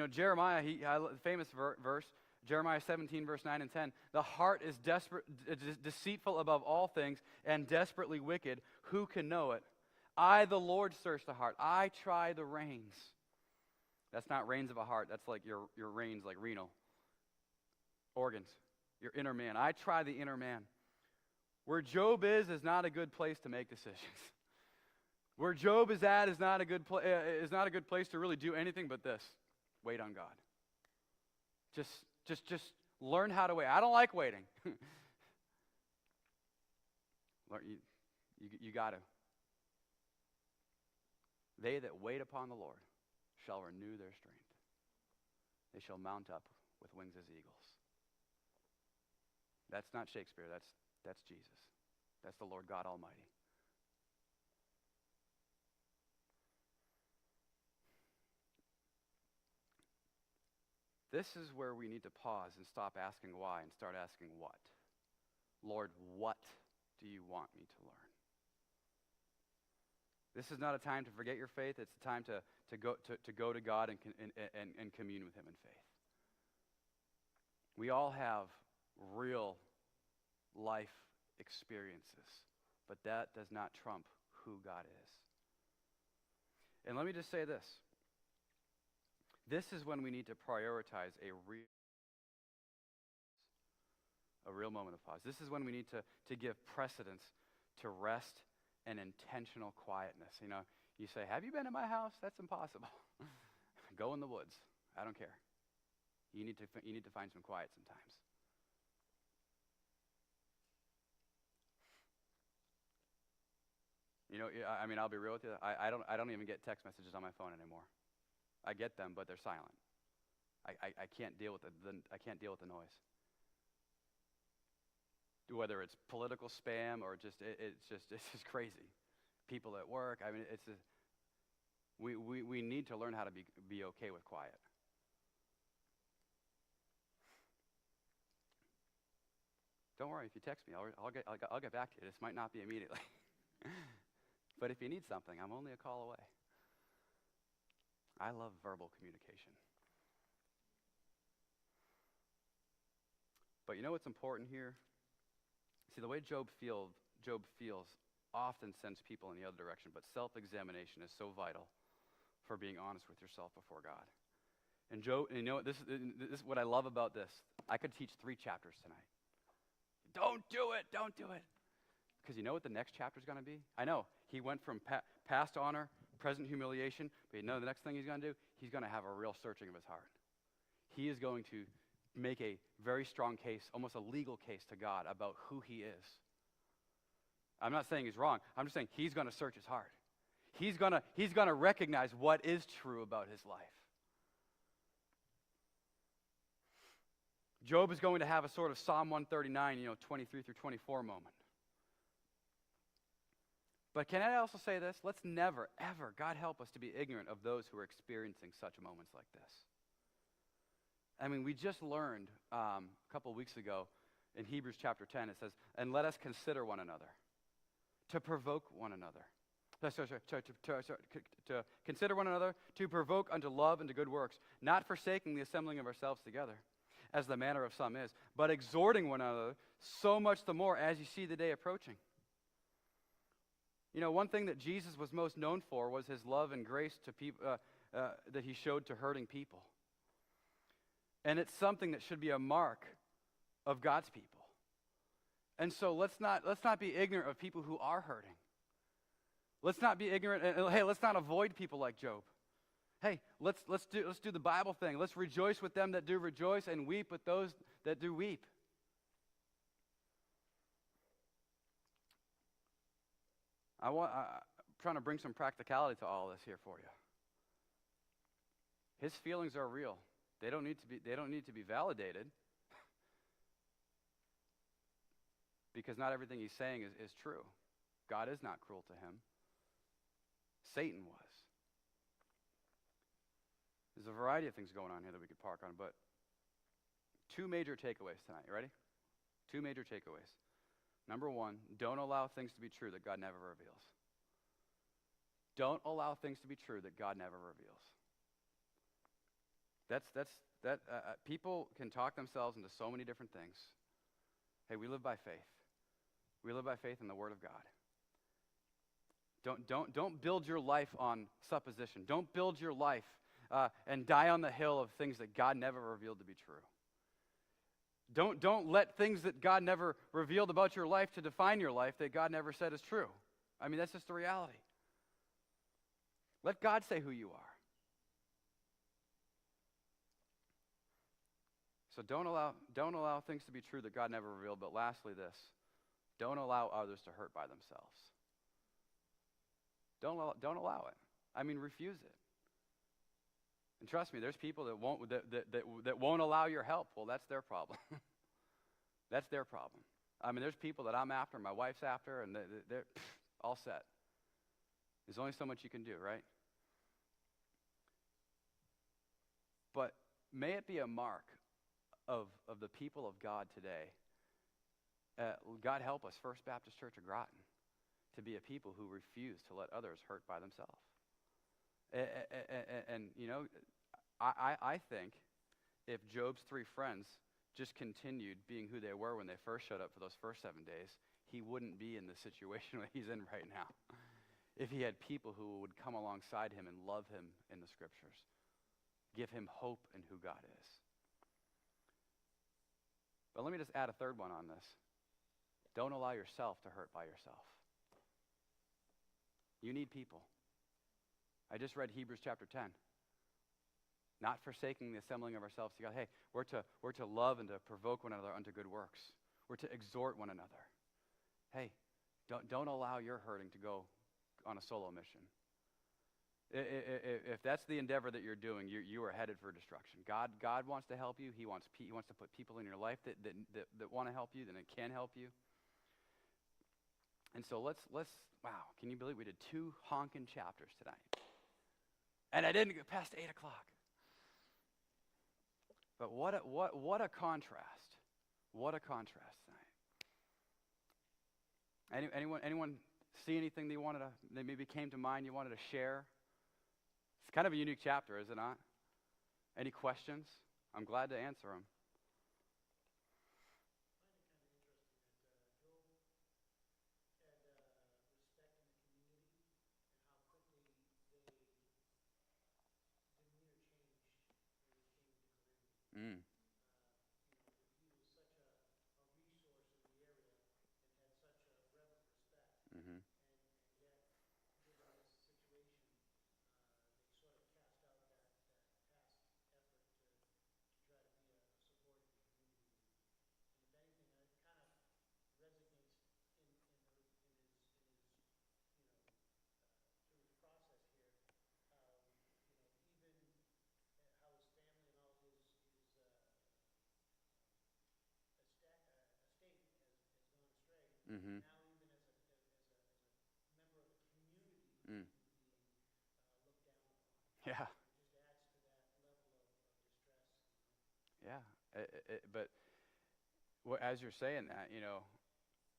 Jeremiah, famous verse, Jeremiah 17, verse 9 and 10. The heart is deceitful above all things and desperately wicked. Who can know it? I, the Lord, search the heart. I try the reins. That's not reins of a heart. That's like your reins, like renal organs. Your inner man. I try the inner man. Where Job is not a good place to make decisions. Where Job is at is not a good place to really do anything but this. Wait on God. Just learn how to wait. I don't like waiting. You got to. They that wait upon the Lord shall renew their strength. They shall mount up with wings as eagles. That's not Shakespeare. That's Jesus. That's the Lord God Almighty. This is where we need to pause and stop asking why and start asking what. Lord, what do you want me to learn? This is not a time to forget your faith. It's a time to go to God and commune with him in faith. We all have real life experiences, but that does not trump who God is. And let me just say this. This is when we need to prioritize a real moment of pause. This is when we need to give precedence to rest and intentional quietness. You say, have you been in my house? That's impossible. Go in the woods. I don't care. You need to find some quiet sometimes. I'll be real with you. I don't even get text messages on my phone anymore. I get them, but they're silent. I can't deal with the noise. Whether it's political spam or it's just crazy. People at work. We need to learn how to be okay with quiet. Don't worry, if you text me, I'll get back to you. This might not be immediately. But if you need something, I'm only a call away. I love verbal communication. But you know what's important here? See, the way Job feels often sends people in the other direction, but self-examination is so vital for being honest with yourself before God. And Job, this is what I love about this. I could teach 3 chapters tonight. Don't do it. Because you know what the next chapter is going to be? I know. He went from past honor, present humiliation, but you know the next thing he's going to do? He's going to have a real searching of his heart. He is going to make a very strong case, almost a legal case to God about who he is. I'm not saying he's wrong. I'm just saying he's going to search his heart. He's going to recognize what is true about his life. Job is going to have a sort of Psalm 139, 23 through 24 moment. But can I also say this? Let's never, ever, God help us to be ignorant of those who are experiencing such moments like this. We just learned a couple of weeks ago in Hebrews chapter 10, it says, and let us consider one another, to provoke one another. To consider one another, to provoke unto love and to good works, not forsaking the assembling of ourselves together, as the manner of some is, but exhorting one another, so much the more as you see the day approaching. One thing that Jesus was most known for was his love and grace to people that he showed to hurting people. And it's something that should be a mark of God's people. And so let's not be ignorant of people who are hurting. Let's not be ignorant, and hey, let's not avoid people like Job. Hey, let's do the Bible thing. Let's rejoice with them that do rejoice and weep with those that do weep. I'm trying to bring some practicality to all this here for you. His feelings are real. They don't need to be validated. Because not everything he's saying is true. God is not cruel to him. Satan was. There's a variety of things going on here that we could park on, but two major takeaways tonight. You ready? Two major takeaways. Number one, don't allow things to be true that God never reveals. Don't allow things to be true that God never reveals. People can talk themselves into so many different things. Hey, we live by faith. We live by faith in the Word of God. Don't build your life on supposition. Don't build your life and die on the hill of things that God never revealed to be true. Don't let things that God never revealed about your life to define your life that God never said is true. I mean, that's just the reality. Let God say who you are. So don't allow things to be true that God never revealed. But lastly, this: don't allow others to hurt by themselves. Don't allow it. I mean, refuse it. And trust me, there's people that won't allow your help. Well, that's their problem. That's their problem. I mean, there's people that I'm after, my wife's after, and they're all set. There's only so much you can do, right? But may it be a mark of the people of God today. God help us, First Baptist Church of Groton, to be a people who refuse to let others hurt by themselves. And you know, I think if Job's three friends just continued being who they were when they first showed up for those first 7 days, he wouldn't be in the situation that he's in right now. If he had people who would come alongside him and love him in the scriptures, give him hope in who God is. But let me just add a third one on this. Don't allow yourself to hurt by yourself. You need people. I just read Hebrews chapter 10. Not forsaking the assembling of ourselves together. Hey, we're to love and to provoke one another unto good works. We're to exhort one another. Hey, don't allow your hurting to go on a solo mission. If that's the endeavor that you're doing, you are headed for destruction. God wants to help you. He wants to put people in your life that want to help you, that can help you. And so let's wow, can you believe we did 2 honking chapters tonight? And I didn't get past 8 o'clock. But what a contrast. What a contrast tonight. Anyone see anything that maybe came to mind you wanted to share? It's kind of a unique chapter, is it not? Any questions? I'm glad to answer them. Mm. Mm-hmm. Mm-hmm. Mm. Yeah. Yeah. But as you're saying that,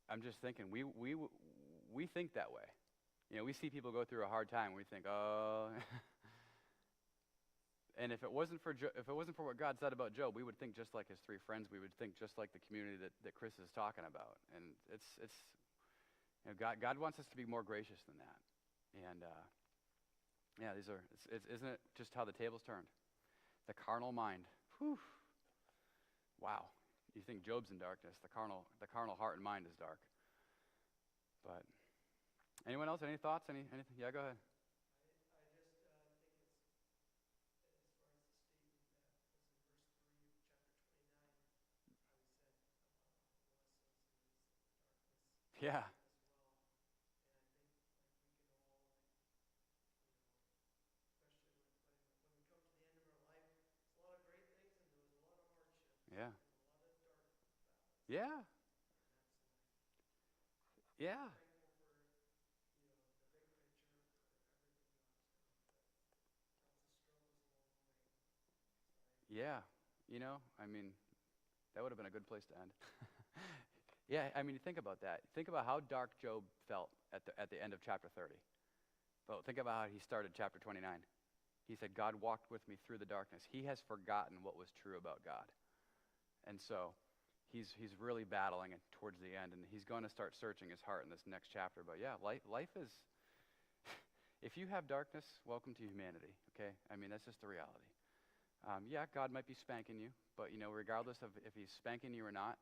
I'm just thinking we think that way. We see people go through a hard time. We think, oh. And if it wasn't for what God said about Job, we would think just like his 3 friends. We would think just like the community that Chris is talking about. And it's God wants us to be more gracious than that. And yeah, isn't it just how the tables turned? The carnal mind. Whew. Wow. You think Job's in darkness? The carnal heart and mind is dark. But anyone else? Any thoughts? Anything? Yeah, go ahead. Yeah. Yeah. Yeah. Yeah. Yeah. I mean, That would have been a good place to end. Yeah, I mean, think about that. Think about how dark Job felt at the end of chapter 30. But think about how he started chapter 29. He said, God walked with me through the darkness. He has forgotten what was true about God. And so he's really battling it towards the end, and he's going to start searching his heart in this next chapter. But yeah, life is, if you have darkness, welcome to humanity, okay? I mean, that's just the reality. Yeah, God might be spanking you, but regardless of if he's spanking you or not,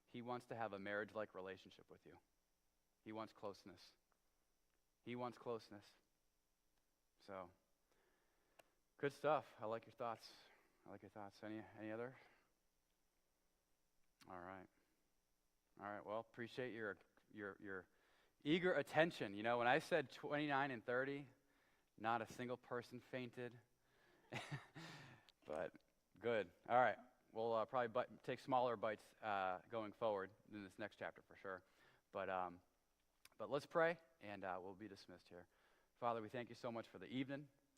he wants to have a marriage-like relationship with you. He wants closeness. He wants closeness. So, good stuff. I like your thoughts. Any other? All right. Well, appreciate your eager attention. When I said 29 and 30, not a single person fainted. But good. All right. We'll probably take smaller bites going forward in this next chapter for sure. But let's pray, and we'll be dismissed here. Father, we thank you so much for the evening,